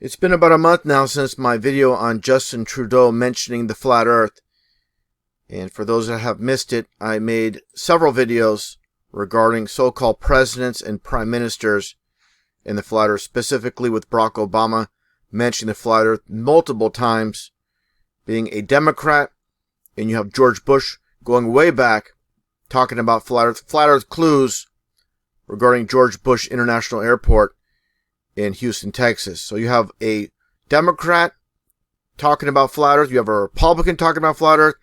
It's been about a month now since my video on Justin Trudeau mentioning the flat earth. And for those that have missed it, I made several videos regarding so-called presidents and prime ministers in the flat earth, specifically with Barack Obama mentioning the flat earth multiple times, being a Democrat, and you have George Bush going way back talking about flat earth clues regarding George Bush International Airport in Houston, Texas. So you have a Democrat talking about flat earth, you have a Republican talking about flat earth,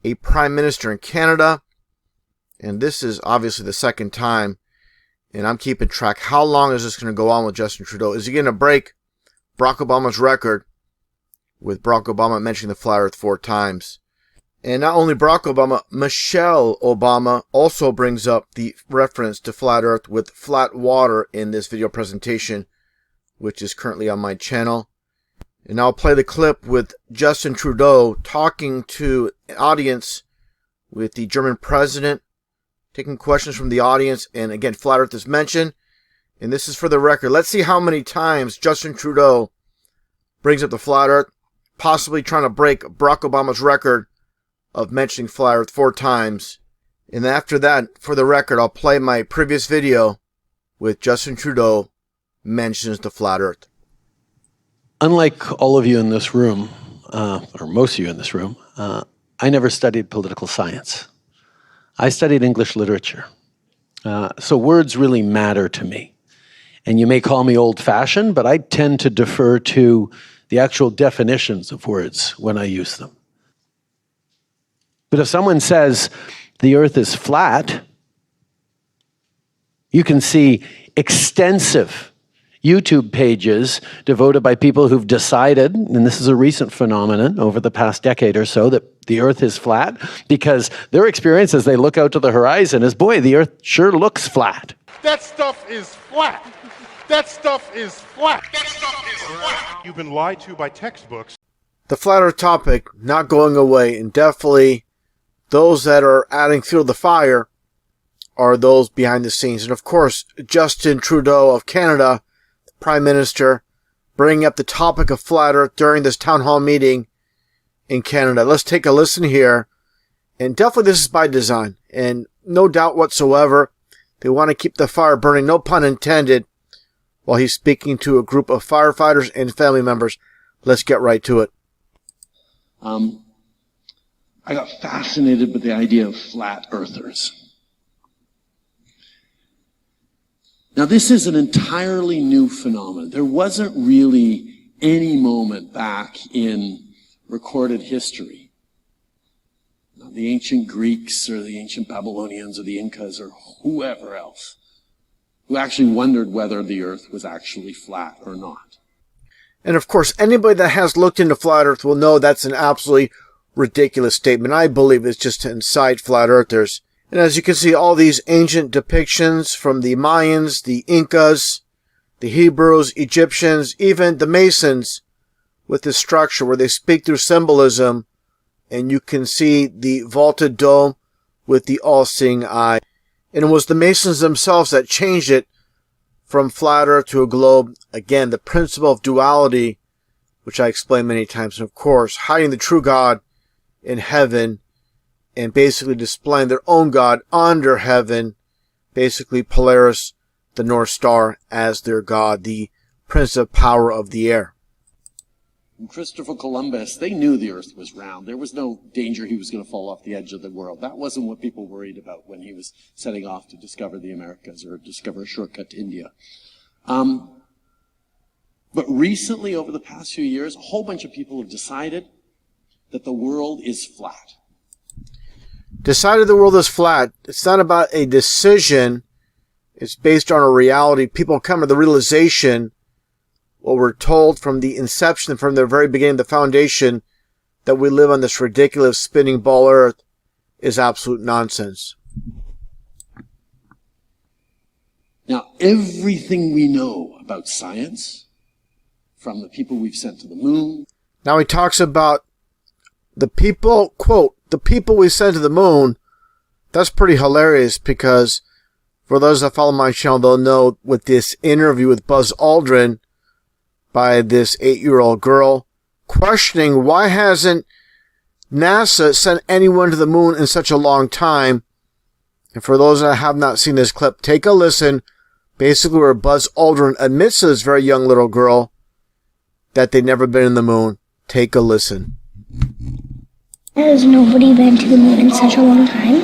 a prime minister in Canada, and this is obviously the second time, and I'm keeping track. How long is this going to go on with Justin Trudeau? Is he going to break Barack Obama's record with Barack Obama mentioning the flat earth 4 times? And not only Barack Obama, Michelle Obama also brings up the reference to flat earth with flat water in this video presentation, which is currently on my channel. And I'll play the clip with Justin Trudeau talking to an audience with the German president, taking questions from the audience, and again, flat earth is mentioned. And this is for the record. Let's see how many times Justin Trudeau brings up the flat earth, possibly trying to break Barack Obama's record of mentioning flat earth 4 times. And after that, for the record, I'll play my previous video with Justin Trudeau mentions the flat earth. Unlike all of you in this room, or most of you in this room, I never studied political science. I studied English literature. So words really matter to me. And you may call me old-fashioned, but I tend to defer to the actual definitions of words when I use them. But if someone says the earth is flat, you can see extensive YouTube pages devoted by people who've decided, and this is a recent phenomenon over the past decade or so, that the earth is flat, because their experience as they look out to the horizon is, boy, the earth sure looks flat. That stuff is flat. That stuff is flat. That stuff is flat. You've been lied to by textbooks. The flat earth topic not going away, and definitely those that are adding fuel to the fire are those behind the scenes. And of course, Justin Trudeau of Canada, Prime Minister, bringing up the topic of flat earth during this town hall meeting in Canada. Let's take a listen here. And definitely this is by design. And no doubt whatsoever, they want to keep the fire burning, no pun intended, while he's speaking to a group of firefighters and family members. Let's get right to it. I got fascinated with the idea of flat earthers. Now, this is an entirely new phenomenon. There wasn't really any moment back in recorded history, the ancient Greeks or the ancient Babylonians or the Incas or whoever else, who actually wondered whether the earth was actually flat or not. And of course, anybody that has looked into flat earth will know that's an absolutely ridiculous statement. I believe it's just to incite flat earthers. And as you can see, all these ancient depictions from the Mayans, the Incas, the Hebrews, Egyptians, even the Masons, with this structure where they speak through symbolism, and you can see the vaulted dome with the all-seeing eye. And it was the Masons themselves that changed it from flat earth to a globe. Again, the principle of duality, which I explained many times, and of course, hiding the true God in heaven and basically displaying their own God under heaven, basically Polaris, the North Star, as their God, the Prince of Power of the air. And Christopher Columbus, they knew the earth was round. There was no danger he was going to fall off the edge of the world. That wasn't what people worried about when he was setting off to discover the Americas or discover a shortcut to India. But recently, over the past few years, a whole bunch of people have decided that the world is flat. Decided the world is flat. It's not about a decision. It's based on a reality. People come to the realization, what we're told from the inception, from the very beginning, the foundation, that we live on this ridiculous spinning ball earth is absolute nonsense. Now, everything we know about science, from the people we've sent to the moon. Now he talks about the people, quote, the people we sent to the moon. That's pretty hilarious, because for those that follow my channel, they'll know with this interview with Buzz Aldrin, by this 8-year-old girl, questioning why hasn't NASA sent anyone to the moon in such a long time. And for those that have not seen this clip, take a listen. Basically, where Buzz Aldrin admits to this very young little girl that they've never been in the moon. Take a listen. Has nobody been to the moon in such a long time?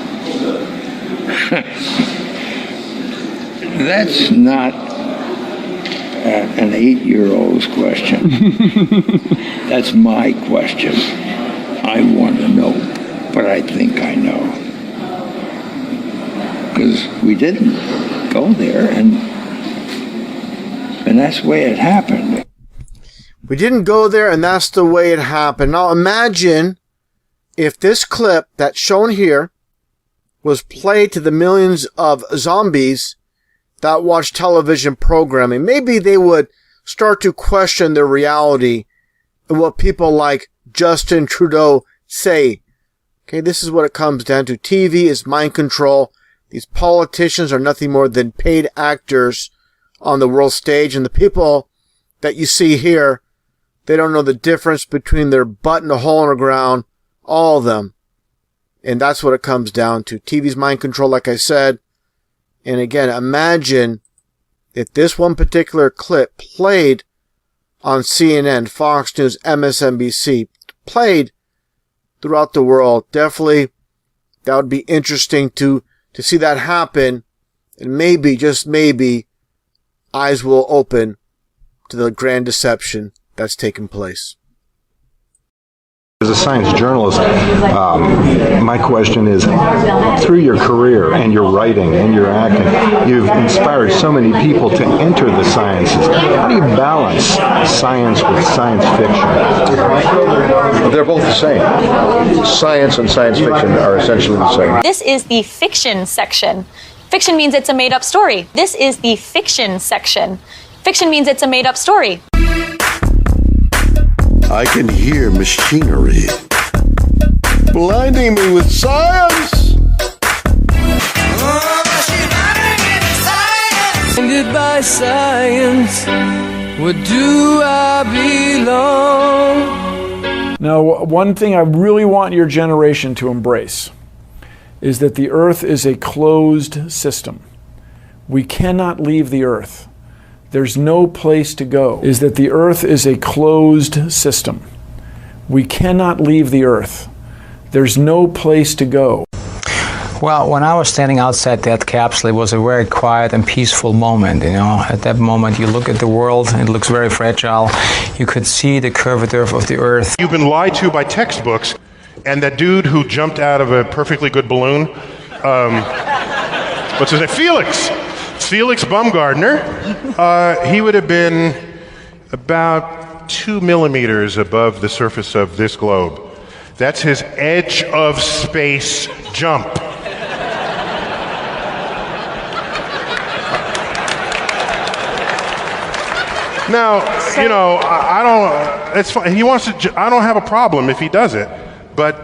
That's not an 8-year-old's question. That's my question. I want to know, but I think I know. Because we didn't go there, and that's the way it happened. We didn't go there, and that's the way it happened. Now imagine if this clip that's shown here was played to the millions of zombies that watch television programming. Maybe they would start to question their reality and what people like Justin Trudeau say. Okay, this is what it comes down to. TV is mind control. These politicians are nothing more than paid actors on the world stage. And the people that you see here, they don't know the difference between their butt and a hole in the ground. All of them. And that's what it comes down to. TV's mind control, like I said. And again, imagine if this one particular clip played on CNN, Fox News, MSNBC, played throughout the world. Definitely, that would be interesting to see that happen. And maybe, just maybe, eyes will open to the grand deception that's taken place. As a science journalist, my question is, through your career and your writing and your acting, you've inspired so many people to enter the sciences. How do you balance science with science fiction? They're both the same. Science and science fiction are essentially the same. This is the fiction section. Fiction means it's a made-up story. This is the fiction section. Fiction means it's a made-up story. I can hear machinery blinding me with science. Blinded by science, where do I belong? Now, one thing I really want your generation to embrace is that the Earth is a closed system. We cannot leave the Earth. There's no place to go. Is that the Earth is a closed system. We cannot leave the Earth. There's no place to go. Well, when I was standing outside that capsule, it was a very quiet and peaceful moment. You know, at that moment, you look at the world, and it looks very fragile. You could see the curvature of the Earth. You've been lied to by textbooks, and that dude who jumped out of a perfectly good balloon, what's his name? Felix Baumgartner, he would have been about 2 millimeters above the surface of this globe. That's his edge of space jump. Now, you know, I don't, it's fine. He wants to, I don't have a problem if he does it, but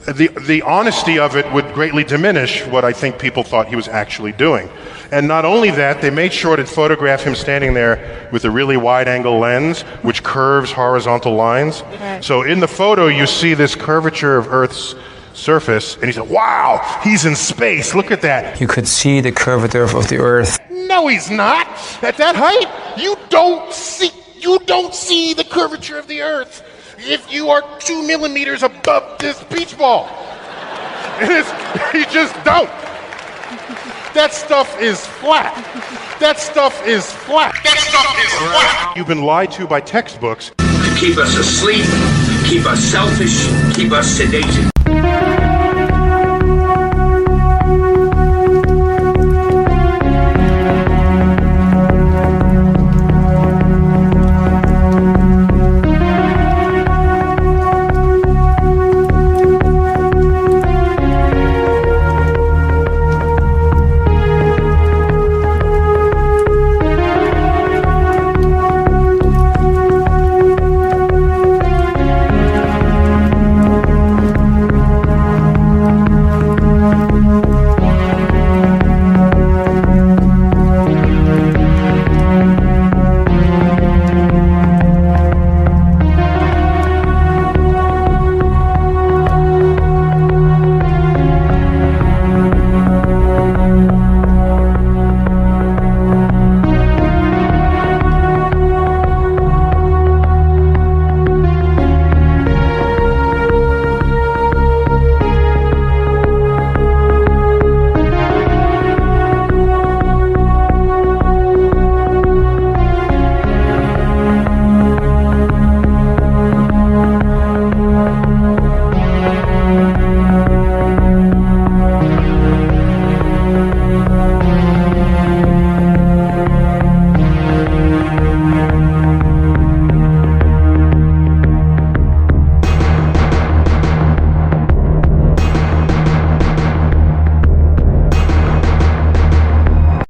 the honesty of it would greatly diminish what I think people thought he was actually doing. And not only that, they made sure to photograph him standing there with a really wide-angle lens, which curves horizontal lines. Right. So in the photo, you see this curvature of Earth's surface, and he said, wow, he's in space, look at that. You could see the curvature of the Earth. No, he's not. At that height, you don't see the curvature of the Earth if you are 2 millimeters above this beach ball. You just don't. That stuff is flat. That stuff is flat. That stuff is flat. You've been lied to by textbooks. To keep us asleep, keep us selfish, keep us sedated.